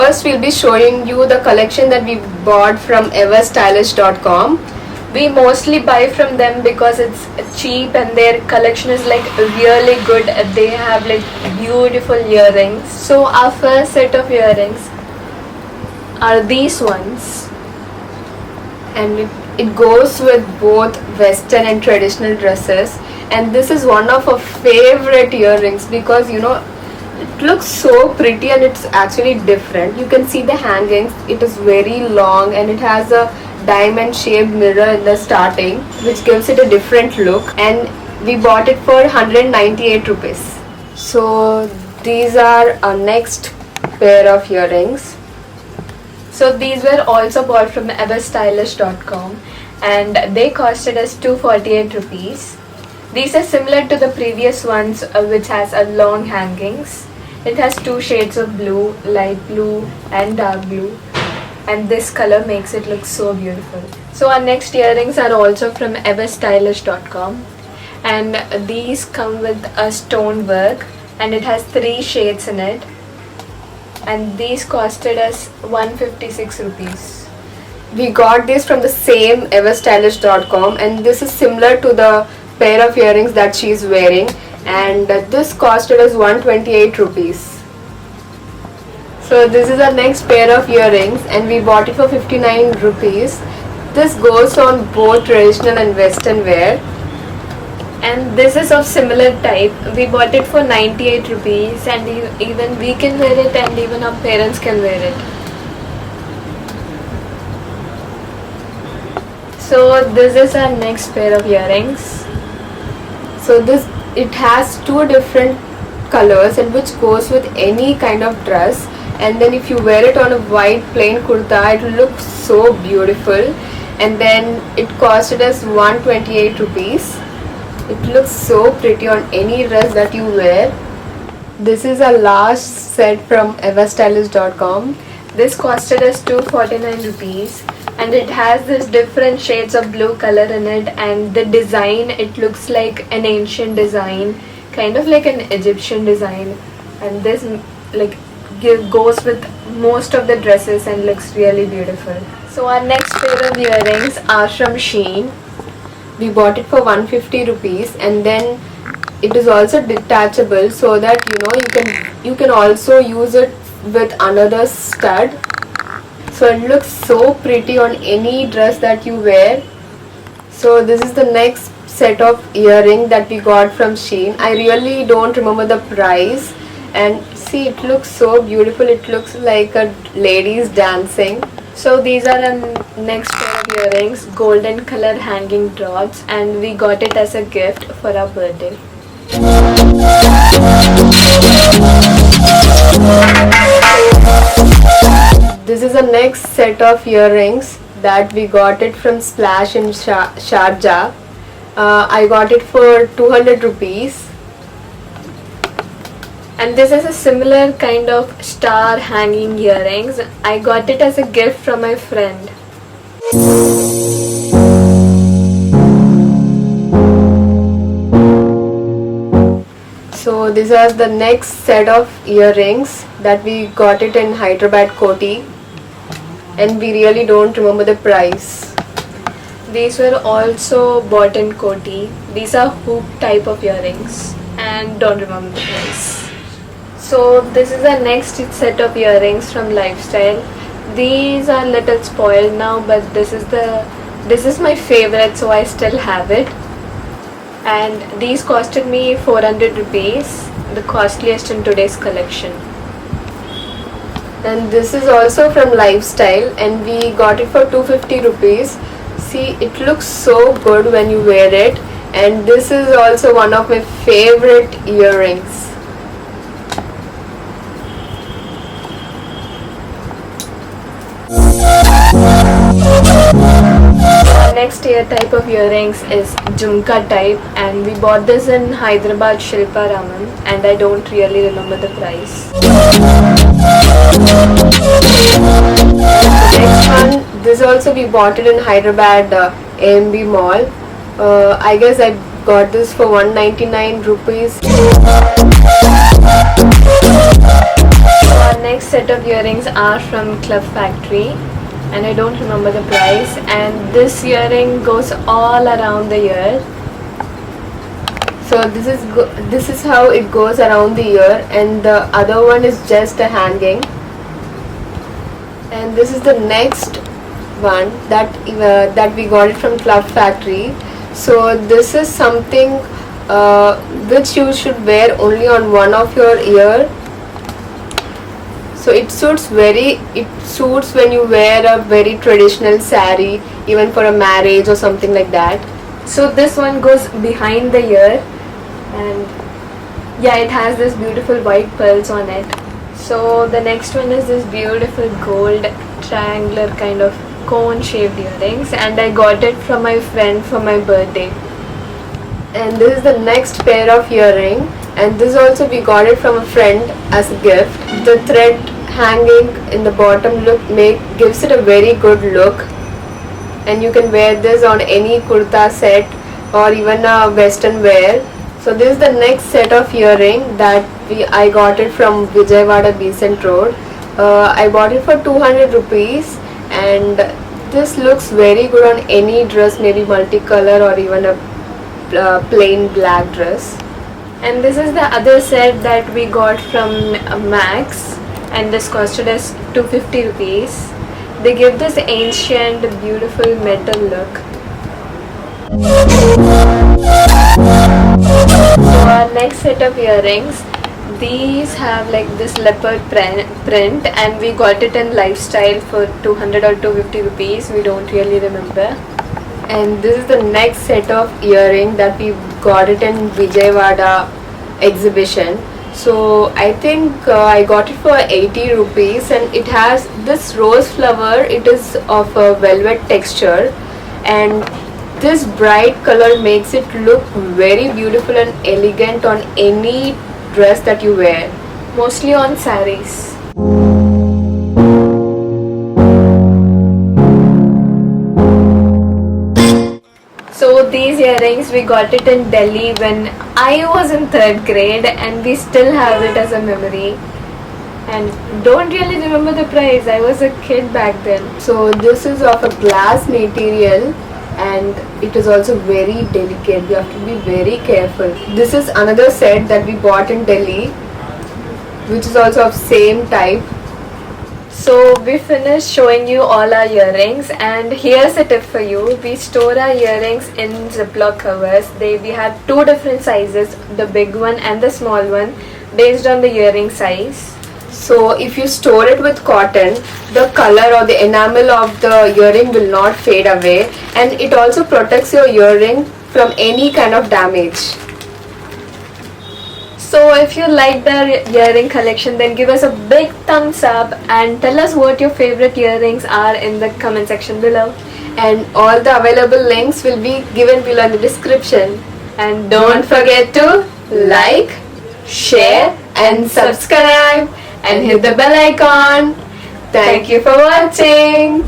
First we'll be showing you the collection that we bought from everstylish.com. We mostly buy from them because it's cheap and their collection is like really good. They have like beautiful earrings. So our first set of earrings are these ones, and it goes with both western and traditional dresses. And this is one of our favorite earrings because it looks so pretty and it's actually different. You can see the hangings. It is very long and it has a diamond shaped mirror in the starting, which gives it a different look. And we bought it for 198 rupees. So these are our next pair of earrings. So these were also bought from everstylish.com and they costed us 248 rupees. These are similar to the previous ones, which has a long hangings. It has two shades of blue, light blue and dark blue, and this color makes it look so beautiful. So our next earrings are also from everstylish.com, and these come with a stone work and it has 3 shades in it, and these costed us 156 rupees. We got this from the same everstylish.com, and this is similar to the pair of earrings that she is wearing, and this costed us 128 rupees. So this is our next pair of earrings and we bought it for 59 rupees. This goes on both traditional and western wear, and this is of similar type. We bought it for 98 rupees and even we can wear it and even our parents can wear it. So this is our next pair of earrings. So it has 2 different colors and which goes with any kind of dress, and then if you wear it on a white plain kurta, it looks so beautiful. And then it costed us 128 rupees. It looks so pretty on any dress that you wear. This is our last set from everstylish.com. This costed us 249 rupees. And it has this different shades of blue color in it, and the design, it looks like an ancient design, kind of like an Egyptian design, and this like goes with most of the dresses and looks really beautiful. So our next pair of earrings are from Shein. We bought it for 150 rupees, and then it is also detachable so that you can also use it with another stud. So it looks so pretty on any dress that you wear. So this is the next set of earring that we got from Shein. I really don't remember the price, and see, it looks so beautiful. It looks like a lady's dancing. So these are the next pair of earrings, golden color hanging drops, and we got it as a gift for our birthday. This is the next set of earrings that we got it from Splash in Sharjah. I got it for 200 rupees. And this is a similar kind of star hanging earrings. I got it as a gift from my friend. So these are the next set of earrings that we got it in Hyderabad Koti, and we really don't remember the price. These were also bought in Koti. These are hoop type of earrings and don't remember the price. So this is the next set of earrings from Lifestyle. These are little spoiled now, but this is my favorite, so I still have it. And these costed me 400 rupees, the costliest in today's collection. And this is also from Lifestyle, and we got it for 250 rupees. See, it looks so good when you wear it, and this is also one of my favorite earrings. Next type of earrings is Jhumka type, and we bought this in Hyderabad Shilpa Raman, and I don't really remember the price. Next one, this also we bought it in Hyderabad AMB Mall. I guess I got this for 199 rupees. Our next set of earrings are from Club Factory, and I don't remember the price, and this earring goes all around the ear. So this is how it goes around the ear, and the other one is just a hanging. And this is the next one that we got it from Club Factory. So this is something which you should wear only on one of your ear. So it suits when you wear a very traditional sari, even for a marriage or something like that. So this one goes behind the ear, and yeah, it has this beautiful white pearls on it. So the next one is this beautiful gold triangular kind of cone shaped earrings, and I got it from my friend for my birthday. And this is the next pair of earring, and this also we got it from a friend as a gift. The thread hanging in the bottom gives it a very good look, and you can wear this on any kurta set or even a western wear. So this is the next set of earring that I got it from Vijayawada Besant Road. I bought it for 200 rupees, and this looks very good on any dress, maybe multicolor or even a plain black dress. And this is the other set that we got from Max, and this costed us 250 rupees. They give this ancient beautiful metal look. So our next set of earrings, these have like this leopard print, and we got it in Lifestyle for 200 or 250 rupees, we don't really remember. And this is the next set of earring that we got it in Vijayawada exhibition. So I think I got it for 80 rupees, and it has this rose flower. It is of a velvet texture, and this bright color makes it look very beautiful and elegant on any dress that you wear, mostly on saris. So these earrings we got it in Delhi when I was in 3rd grade, and we still have it as a memory, and don't really remember the price. I was a kid back then. So this is of a glass material, and it is also very delicate. You have to be very careful. This is another set that we bought in Delhi, which is also of same type. So we finished showing you all our earrings, and here's a tip for you. We store our earrings in Ziploc covers. We have 2 different sizes, the big one and the small one, based on the earring size. So if you store it with cotton, the color or the enamel of the earring will not fade away, and it also protects your earring from any kind of damage. So if you like the earring collection, then give us a big thumbs up and tell us what your favorite earrings are in the comment section below. And all the available links will be given below in the description. And don't forget to like, share and subscribe and hit the bell icon. Thank you for watching.